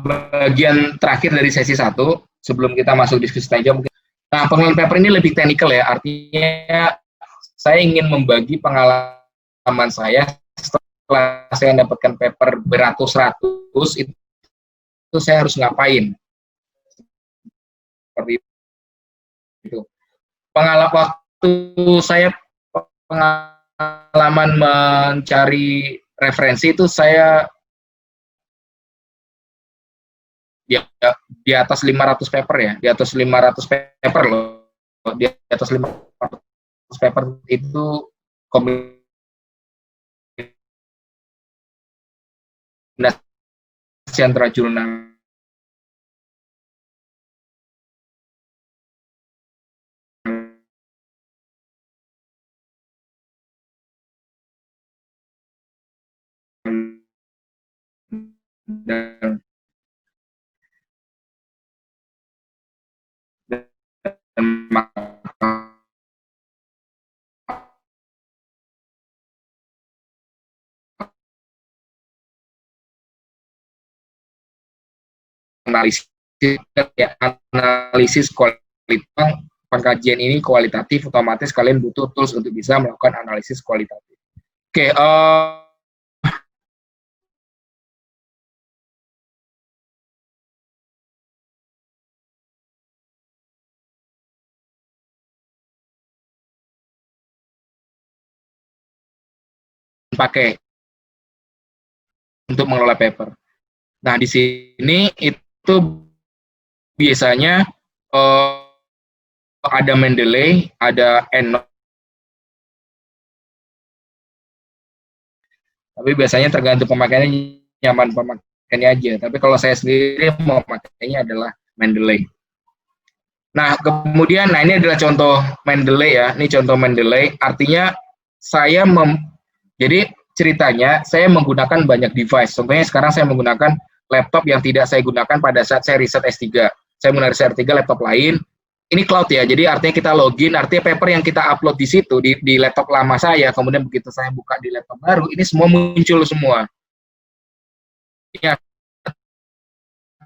bagian terakhir dari sesi 1 sebelum kita masuk diskusi tanya jawab. Nah, pengelolaan paper ini lebih teknikal ya, artinya saya ingin membagi pengalaman saya setelah saya mendapatkan paper beratus-ratus, itu saya harus ngapain. Seperti itu. Waktu saya pengalaman mencari referensi itu saya di atas 500 paper ya, di atas 500 paper loh, di atas 500 paper itu kombinasi antara jurnal dan analisis kualitas. Pengkajian ini kualitatif, otomatis kalian butuh tools untuk bisa melakukan analisis kualitatif. Oke, pakai untuk mengelola paper. Nah, di sini itu biasanya ada Mendeley, ada EndNote. Tapi biasanya tergantung pemakaiannya, nyaman pemakaiannya aja. Tapi kalau saya sendiri mau pakainya adalah Mendeley. Nah, kemudian, ini adalah contoh Mendeley ya. Ini contoh Mendeley, artinya saya jadi ceritanya saya menggunakan banyak device. Contohnya sekarang saya menggunakan laptop yang tidak saya gunakan pada saat saya riset S3. Saya menggunakan riset S3 laptop lain. Ini cloud ya, jadi artinya kita login, artinya paper yang kita upload di situ, di laptop lama saya, kemudian begitu saya buka di laptop baru, ini semua muncul semua.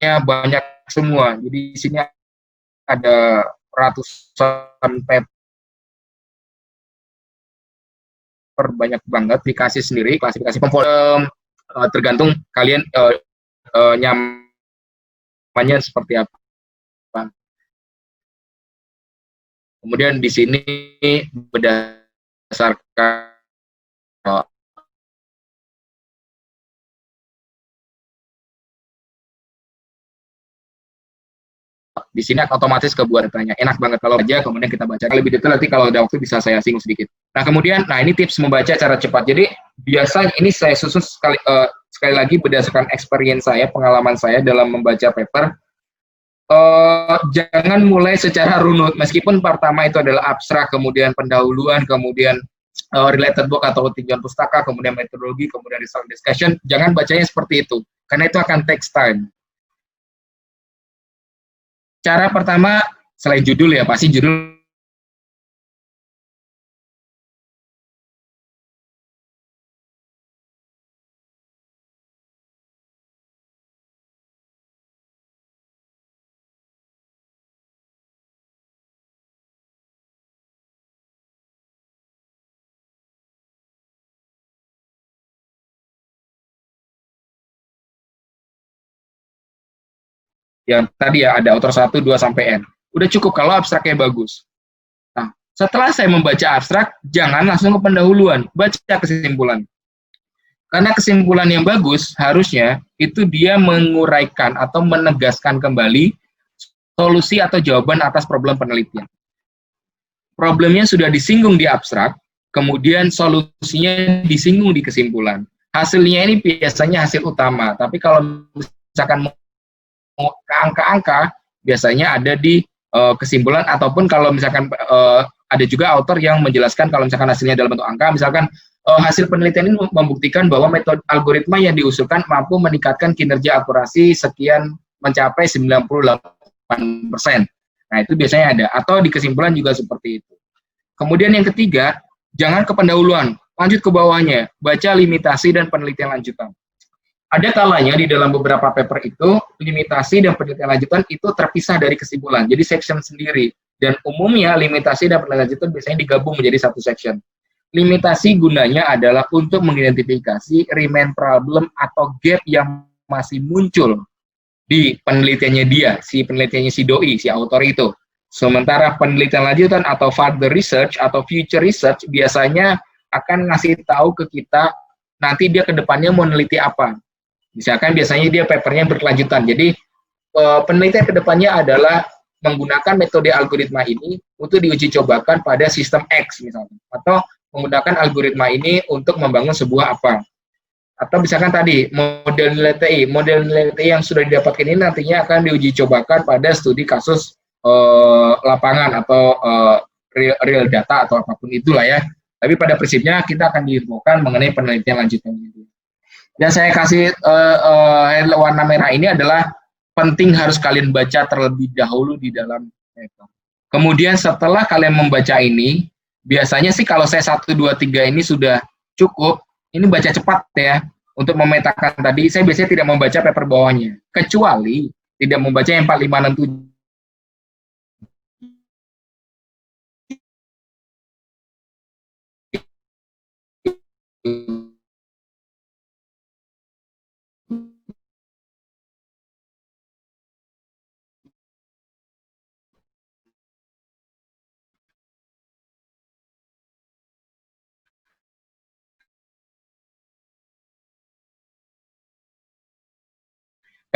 Ya, banyak semua. Jadi di sini ada ratusan paper, banyak banget, aplikasi sendiri, klasifikasi pemfolder, tergantung kalian nyamannya seperti apa. Kemudian di sini berdasarkan di sini otomatis kebuat datanya. Enak banget kalau aja, kemudian kita baca lebih detail, nanti kalau ada waktu bisa saya singgung sedikit. Nah, kemudian, ini tips membaca cara cepat. Jadi, biasanya ini saya susun sekali lagi berdasarkan experience saya, pengalaman saya dalam membaca paper. Jangan mulai secara runut, meskipun pertama itu adalah abstrak, kemudian pendahuluan, kemudian related book atau tinjauan pustaka, kemudian metodologi, kemudian result discussion. Jangan bacanya seperti itu, karena itu akan takes time. Cara pertama, selain judul ya, pasti judul yang tadi ya, ada author 1, 2, sampai N. Udah cukup kalau abstraknya bagus. Nah, setelah saya membaca abstrak, jangan langsung ke pendahuluan, baca kesimpulan. Karena kesimpulan yang bagus, harusnya itu dia menguraikan atau menegaskan kembali solusi atau jawaban atas problem penelitian. Problemnya sudah disinggung di abstrak, kemudian solusinya disinggung di kesimpulan. Hasilnya ini biasanya hasil utama, tapi kalau misalkan ke angka-angka, biasanya ada di kesimpulan, ataupun kalau misalkan ada juga author yang menjelaskan kalau misalkan hasilnya dalam bentuk angka, misalkan hasil penelitian ini membuktikan bahwa metode algoritma yang diusulkan mampu meningkatkan kinerja akurasi sekian mencapai 98%. Nah, itu biasanya ada, atau di kesimpulan juga seperti itu. Kemudian yang ketiga, jangan ke pendahuluan, lanjut ke bawahnya, baca limitasi dan penelitian lanjutan. Ada kalanya di dalam beberapa paper itu, limitasi dan penelitian lanjutan itu terpisah dari kesimpulan, jadi section sendiri. Dan umumnya limitasi dan penelitian lanjutan biasanya digabung menjadi satu section. Limitasi gunanya adalah untuk mengidentifikasi remain problem atau gap yang masih muncul di penelitiannya dia, si penelitiannya si doi, si author itu. Sementara penelitian lanjutan atau further research atau future research biasanya akan ngasih tahu ke kita nanti dia ke depannya mau meneliti apa. Misalkan biasanya dia papernya berkelanjutan. Jadi penelitian kedepannya adalah menggunakan metode algoritma ini untuk diuji cobakan pada sistem X misalnya, atau menggunakan algoritma ini untuk membangun sebuah apa. Atau misalkan tadi model nilai TI yang sudah didapatkan ini nantinya akan diuji cobakan pada studi kasus lapangan atau real data atau apapun itulah ya. Tapi pada prinsipnya kita akan diinfokan mengenai penelitian lanjutannya. Dan saya kasih warna merah ini adalah penting harus kalian baca terlebih dahulu di dalam paper. Kemudian setelah kalian membaca ini, biasanya sih kalau saya 1, 2, 3 ini sudah cukup, ini baca cepat ya. Untuk memetakan tadi, saya biasanya tidak membaca paper bawahnya. Kecuali tidak membaca yang 4, 5, 6, 7.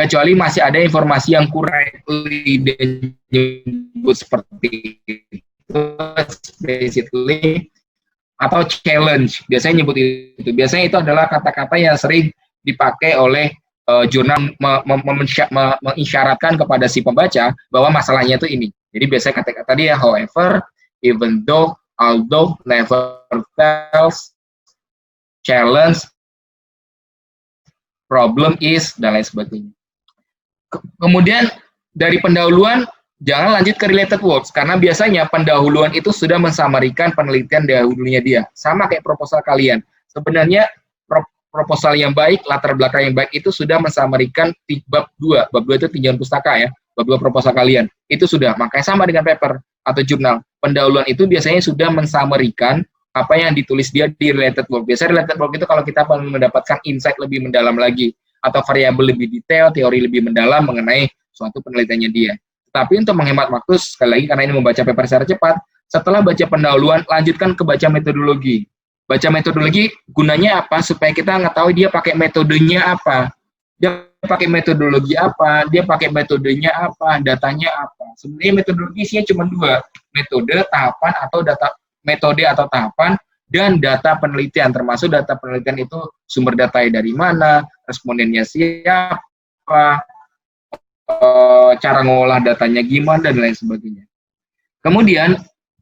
Kecuali masih ada informasi yang correctly disebut seperti itu, basically, atau challenge, biasanya nyebut itu. Biasanya itu adalah kata-kata yang sering dipakai oleh jurnal mengisyaratkan kepada si pembaca bahwa masalahnya itu ini. Jadi biasanya kata-kata dia however, even though, although, never tells, challenge, problem is, dan lain sebagainya. Kemudian dari pendahuluan jangan lanjut ke related works karena biasanya pendahuluan itu sudah mensamarikan penelitian dahulunya dia. Sama kayak proposal kalian. Sebenarnya proposal yang baik, latar belakang yang baik itu sudah mensamarikan bab 2. Bab 2 itu tinjauan pustaka ya. Bab 2 proposal kalian. Itu sudah. Makanya sama dengan paper atau jurnal. Pendahuluan itu biasanya sudah mensamarikan apa yang ditulis dia di related work. Biasanya related work itu kalau kita mendapatkan insight lebih mendalam lagi atau variabel lebih detail, teori lebih mendalam mengenai suatu penelitiannya dia. Tapi untuk menghemat waktu, sekali lagi karena ini membaca paper secara cepat, setelah baca pendahuluan, lanjutkan ke baca metodologi. Baca metodologi gunanya apa? Supaya kita mengetahui dia pakai metodenya apa. Dia pakai metodologi apa, dia pakai metodenya apa, datanya apa. Sebenarnya metodologi isinya cuma 2, metode, tahapan, atau data metode atau tahapan, dan data penelitian, termasuk data penelitian itu sumber data dari mana, respondennya siapa, cara ngolah datanya gimana, dan lain sebagainya. Kemudian,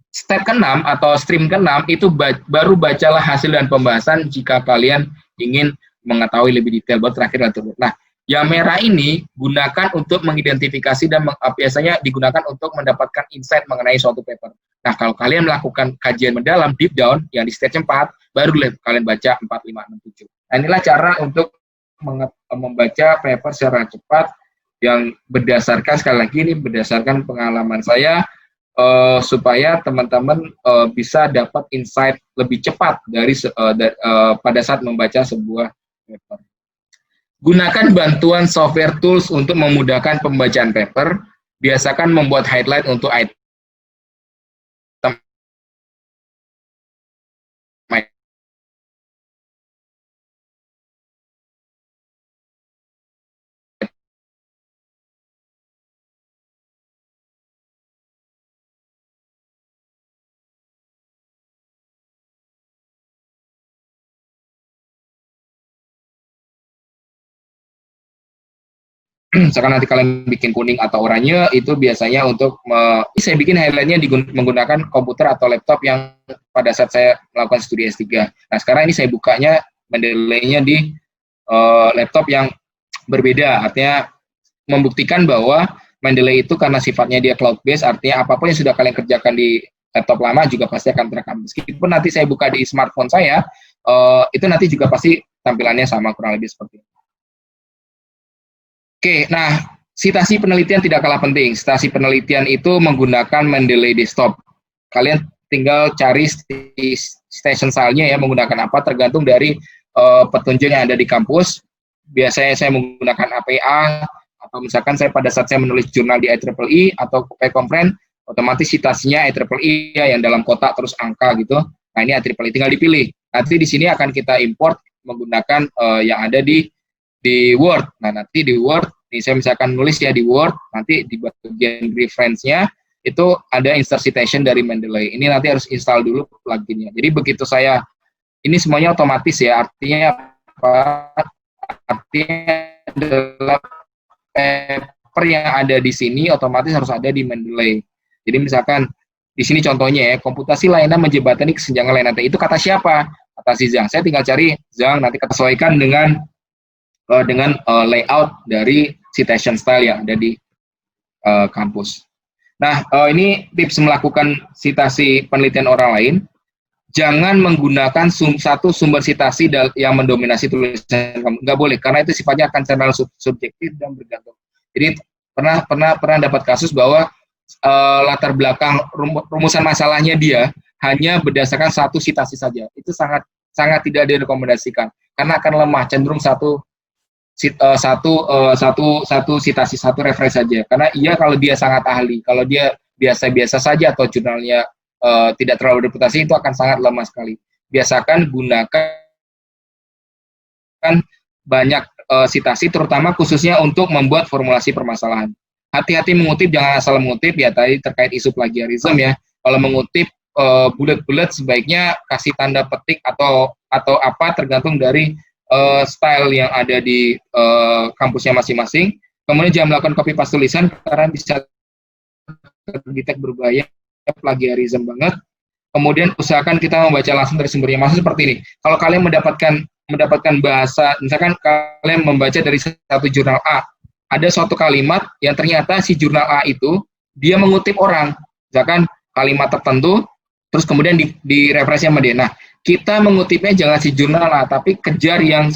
step ke-6 atau stream ke-6 itu baru bacalah hasil dan pembahasan jika kalian ingin mengetahui lebih detail. Baru terakhir. Nah, yang merah ini gunakan untuk mengidentifikasi dan biasanya digunakan untuk mendapatkan insight mengenai suatu paper. Nah, kalau kalian melakukan kajian mendalam, deep down, yang di stage 4, baru kalian baca 4, 5, 6, 7. Nah, inilah cara untuk membaca paper secara cepat yang berdasarkan, sekali lagi ini berdasarkan pengalaman saya, supaya teman-teman bisa dapat insight lebih cepat dari pada saat membaca sebuah paper. Gunakan bantuan software tools untuk memudahkan pembacaan paper. Biasakan membuat highlight untuk item misalkan nanti kalian bikin kuning atau oranye, itu biasanya untuk saya bikin highlightnya menggunakan komputer atau laptop yang pada saat saya melakukan studi S3. Nah, sekarang ini saya bukanya Mendeley-nya di laptop yang berbeda, artinya membuktikan bahwa Mendeley itu karena sifatnya dia cloud based, artinya apapun yang sudah kalian kerjakan di laptop lama juga pasti akan terekam. Meskipun nanti saya buka di smartphone saya, itu nanti juga pasti tampilannya sama kurang lebih seperti itu. Oke, nah citasi penelitian tidak kalah penting. Citasi penelitian itu menggunakan Mendeley desktop. Kalian tinggal cari station style-nya ya, menggunakan apa tergantung dari petunjuk yang ada di kampus. Biasanya saya menggunakan APA, atau misalkan saya pada saat saya menulis jurnal di IEEE atau Conference, otomatis citasinya IEEE ya, yang dalam kotak terus angka gitu. Nah ini IEEE, tinggal dipilih. Nanti di sini akan kita import menggunakan yang ada di Word. Nah nanti di Word, ini saya misalkan nulis ya di Word, nanti di bagian reference-nya itu ada insert citation dari Mendeley. Ini nanti harus install dulu plugin-nya. Jadi begitu saya, ini semuanya otomatis ya, artinya apa? Artinya adalah paper yang ada di sini otomatis harus ada di Mendeley. Jadi misalkan di sini contohnya ya, komputasi layanan menjembatani kesenjangan layanan. Itu kata siapa? Kata si Zhang. Saya tinggal cari Zhang, nanti kita sesuaikan dengan layout dari citation style yang ada di kampus. Nah, ini tips melakukan citasi penelitian orang lain. Jangan menggunakan satu sumber citasi yang mendominasi tulisan kamu. Nggak boleh, karena itu sifatnya akan channel subjektif dan bergantung. Jadi pernah dapat kasus bahwa latar belakang rumusan masalahnya dia hanya berdasarkan satu citasi saja. Itu sangat tidak direkomendasikan, karena akan lemah, cenderung satu citasi, satu referensi saja. Karena kalau dia sangat ahli, kalau dia biasa-biasa saja atau jurnalnya tidak terlalu reputasi, itu akan sangat lemah sekali. Biasakan gunakan banyak citasi, terutama khususnya untuk membuat formulasi permasalahan. Hati-hati mengutip, jangan asal mengutip ya, tadi terkait isu plagiarisme ya. Kalau mengutip bulat-bulat sebaiknya kasih tanda petik atau apa, tergantung dari style yang ada di kampusnya masing-masing. Kemudian jangan melakukan copy paste tulisan karena bisa terdetek berbahaya, plagiarisme banget. Kemudian usahakan kita membaca langsung dari sumbernya. Maksud seperti ini, kalau kalian mendapatkan bahasa, misalkan kalian membaca dari satu jurnal A, ada suatu kalimat yang ternyata si jurnal A itu dia mengutip orang, misalkan kalimat tertentu, terus kemudian di referensi sama dia. Nah, kita mengutipnya jangan si jurnal A, tapi kejar yang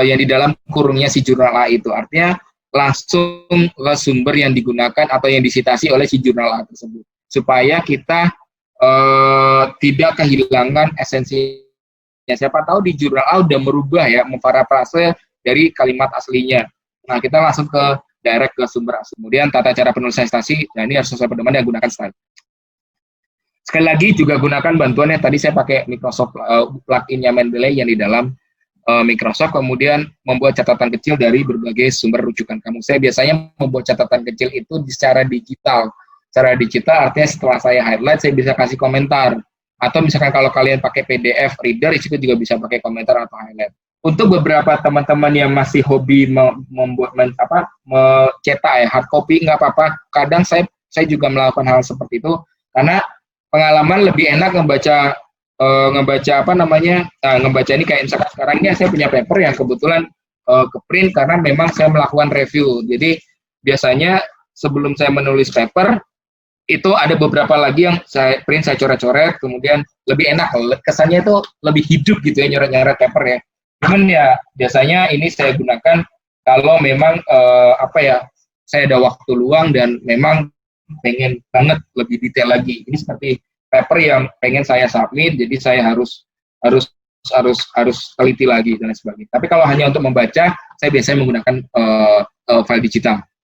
yang di dalam kurungnya si jurnal A itu. Artinya langsung ke sumber yang digunakan atau yang disitasi oleh si jurnal A tersebut, supaya kita tidak kehilangan esensinya. Siapa tahu di jurnal A udah merubah ya, memparafrase dari kalimat aslinya. Nah, kita langsung direct ke sumber asli. Kemudian tata cara penulisan citasi, nah ini harus sesuai pedoman yang gunakan style. Sekali lagi juga gunakan bantuannya, tadi saya pakai Microsoft plugin-nya Mendeley yang di dalam Microsoft, kemudian membuat catatan kecil dari berbagai sumber rujukan kamu. Saya biasanya membuat catatan kecil itu secara digital. Secara digital artinya setelah saya highlight, saya bisa kasih komentar. Atau misalkan kalau kalian pakai PDF reader, itu juga bisa pakai komentar atau highlight. Untuk beberapa teman-teman yang masih hobi mencetak ya, hard copy, nggak apa-apa. Kadang saya juga melakukan hal seperti itu, karena pengalaman lebih enak ngebaca ini kayak misalkan sekarang ini saya punya paper yang kebetulan ke print karena memang saya melakukan review. Jadi biasanya sebelum saya menulis paper itu ada beberapa lagi yang saya print, saya coret-coret, kemudian lebih enak, kesannya itu lebih hidup gitu ya, nyoret-nyoret paper ya. Cuman ya biasanya ini saya gunakan kalau memang saya ada waktu luang dan memang pengen banget lebih detail lagi. Ini seperti paper yang pengen saya submit, jadi saya harus teliti lagi dan sebagainya. Tapi kalau hanya untuk membaca, saya biasanya menggunakan file digital.